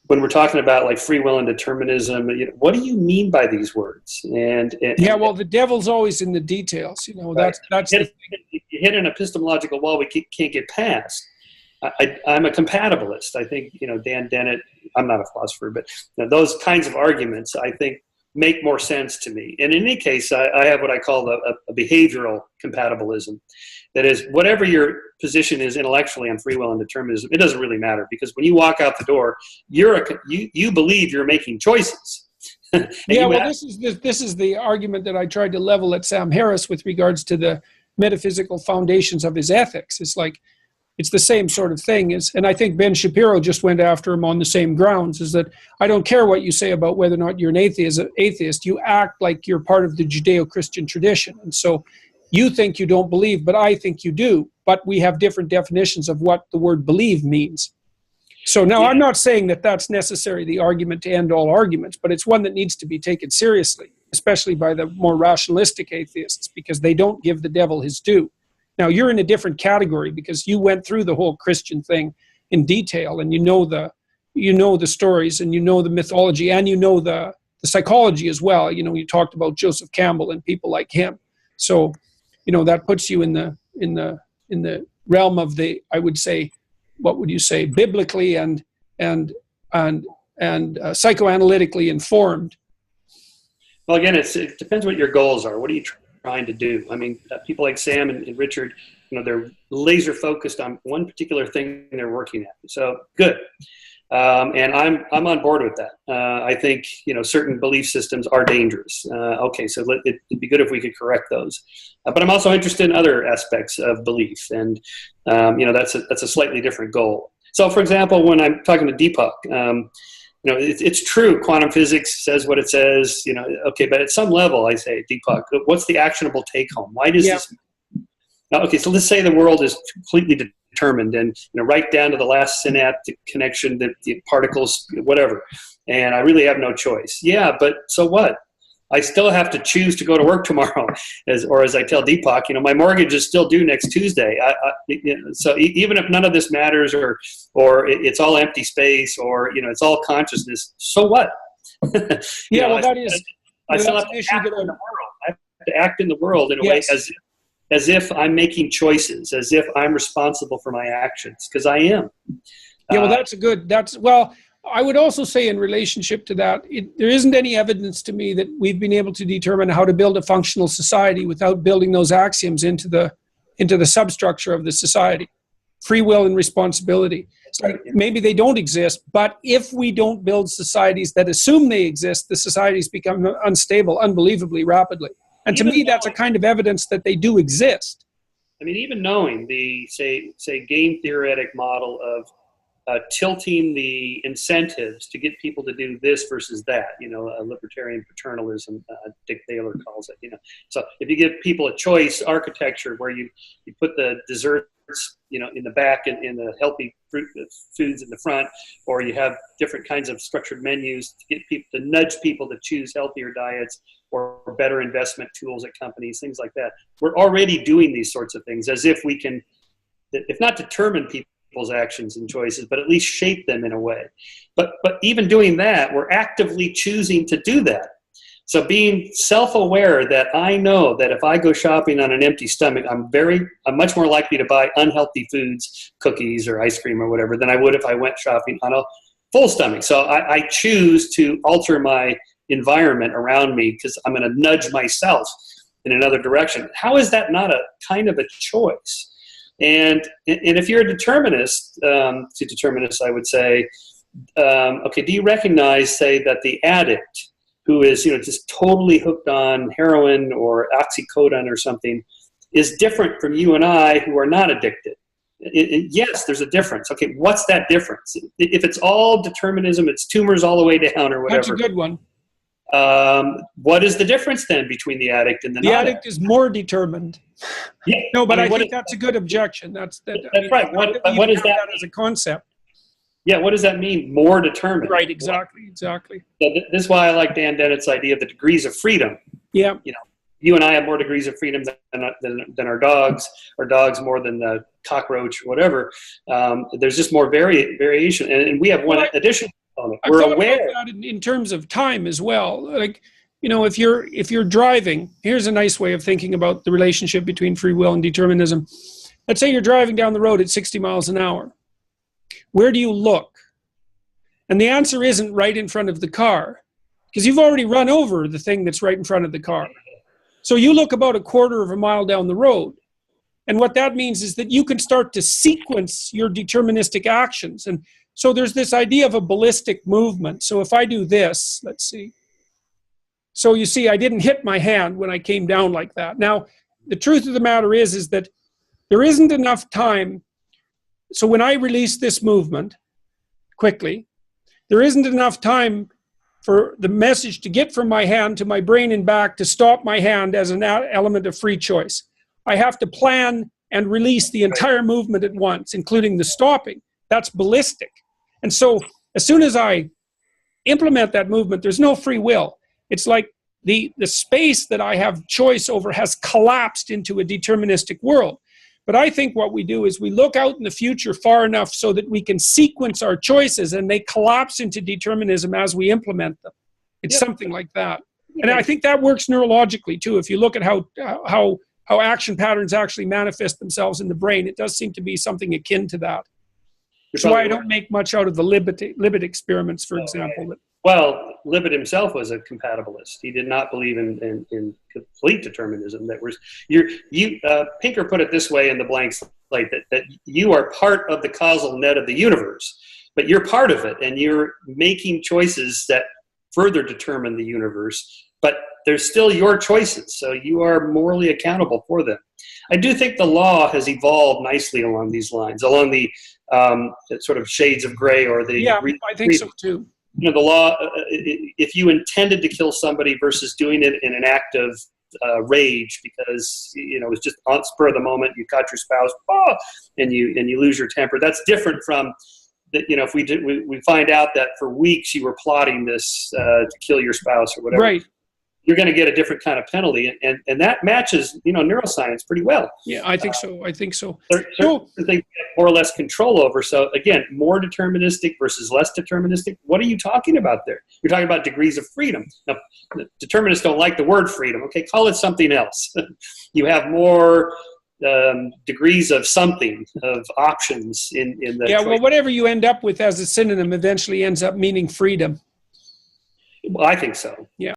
when we're talking about like free will and determinism, what do you mean by these words? Yeah, well, the devil's always in the details. Right. That's you hit an epistemological wall we can't get past. I'm a compatibilist. I think, Dan Dennett, I'm not a philosopher, but those kinds of arguments, I think, make more sense to me. And in any case, I have what I call a behavioral compatibilism. That is, whatever your position is intellectually on free will and determinism, it doesn't really matter, because when you walk out the door, you believe you're making choices. Yeah, well, this is the argument that I tried to level at Sam Harris with regards to the metaphysical foundations of his ethics. It's like, it's the same sort of thing. And I think Ben Shapiro just went after him on the same grounds, is that I don't care what you say about whether or not you're an atheist, you act like you're part of the Judeo-Christian tradition. And so you think you don't believe, but I think you do. But we have different definitions of what the word believe means. So now, yeah. I'm not saying that that's necessarily the argument to end all arguments, but it's one that needs to be taken seriously, especially by the more rationalistic atheists, because they don't give the devil his due. Now, you're in a different category because you went through the whole Christian thing in detail, and you know the stories, and you know the mythology, and you know the psychology as well. You talked about Joseph Campbell and people like him. So, that puts you in the realm of the, I would say, what would you say, biblically and psychoanalytically informed. Well, again, it depends what your goals are. What are you trying to do? I mean, people like Sam and Richard, they're laser focused on one particular thing they're working at. So good. And I'm on board with that. I think, certain belief systems are dangerous. Okay, so it'd be good if we could correct those. But I'm also interested in other aspects of belief, and that's a slightly different goal. So, for example, when I'm talking to Deepak, it's true. Quantum physics says what it says. Okay, but at some level, I say, Deepak, what's the actionable take home? Why does this? Okay, so let's say the world is completely determined, and right down to the last synaptic connection, the particles, whatever, and I really have no choice. Yeah, but so what? I still have to choose to go to work tomorrow, as I tell Deepak, my mortgage is still due next Tuesday. So even if none of this matters, or it's all empty space, or it's all consciousness, so what? Yeah, well, that is. I still have to act in the world. I have to act in the world in a way as if I'm making choices, as if I'm responsible for my actions, because I am. Yeah, well, I would also say in relationship to that, there isn't any evidence to me that we've been able to determine how to build a functional society without building those axioms into the substructure of the society. Free will and responsibility. So maybe they don't exist, but if we don't build societies that assume they exist, the societies become unstable unbelievably rapidly. And to me, that's a kind of evidence that they do exist. I mean, even knowing the, say game theoretic model of tilting the incentives to get people to do this versus that, a libertarian paternalism, Dick Thaler calls it, So if you give people a choice architecture where you put the desserts, in the back and in the healthy foods in the front, or you have different kinds of structured menus to get people to nudge people to choose healthier diets or better investment tools at companies, things like that. We're already doing these sorts of things as if we can, if not determine people's actions and choices, but at least shape them in a way. But even doing that, we're actively choosing to do that. So being self-aware that I know that if I go shopping on an empty stomach, I'm much more likely to buy unhealthy foods, cookies or ice cream or whatever, than I would if I went shopping on a full stomach. So I choose to alter my environment around me because I'm going to nudge myself in another direction. How is that not a kind of a choice? And if you're a determinist, I would say, okay, do you recognize, say, that the addict who is, just totally hooked on heroin or oxycodone or something is different from you and I who are not addicted? Yes, there's a difference. Okay, what's that difference? If it's all determinism, it's tumors all the way down or whatever. That's a good one. What is the difference then between the addict and the not-addict? The addict is more determined. Yeah. No, but I think that's a good objection. That's right. What does that as a concept? Yeah, what does that mean? More determined. Right, exactly. So this is why I like Dan Dennett's idea of the degrees of freedom. Yeah. You and I have more degrees of freedom than our dogs, or dogs more than the cockroach or whatever. There's just more variation. And we have one addition. component. I've We're thought aware. about that in terms of time as well. Like, if you're driving, here's a nice way of thinking about the relationship between free will and determinism. Let's say you're driving down the road at 60 miles an hour. Where do you look? And the answer isn't right in front of the car, because you've already run over the thing that's right in front of the car. So you look about a quarter of a mile down the road. And what that means is that you can start to sequence your deterministic actions. And so there's this idea of a ballistic movement. So if I do this, let's see. So you see, I didn't hit my hand when I came down like that. Now, the truth of the matter is that there isn't enough time. So when I release this movement quickly, there isn't enough time for the message to get from my hand to my brain and back to stop my hand as an element of free choice. I have to plan and release the entire movement at once, including the stopping. That's ballistic. And so as soon as I implement that movement, there's no free will. It's like the space that I have choice over has collapsed into a deterministic world. But I think what we do is we look out in the future far enough so that we can sequence our choices and they collapse into determinism as we implement them. It's something like that. And I think that works neurologically too. If you look at how action patterns actually manifest themselves in the brain, it does seem to be something akin to that. That's why I don't make much out of the Libet experiments, for example. Right. Well, Libet himself was a compatibilist. He did not believe in complete determinism. Pinker put it this way in The Blank Slate, that you are part of the causal net of the universe, but you're part of it, and you're making choices that further determine the universe, but they're still your choices, so you are morally accountable for them. I do think the law has evolved nicely along these lines, along the sort of shades of gray, or the... Yeah, I think so too. The law, if you intended to kill somebody versus doing it in an act of rage because, it was just on spur of the moment, you caught your spouse, and you lose your temper, that's different from that. If we find out that for weeks you were plotting this to kill your spouse or whatever, right, you're going to get a different kind of penalty, and that matches neuroscience pretty well. Yeah, I think so. Certain things we have more or less control over. So again, more deterministic versus less deterministic. What are you talking about there? You're talking about degrees of freedom. Now, determinists don't like the word freedom. Okay, call it something else. You have more degrees of something, of options in the choice. Well, whatever you end up with as a synonym eventually ends up meaning freedom. Well, I think so. Yeah.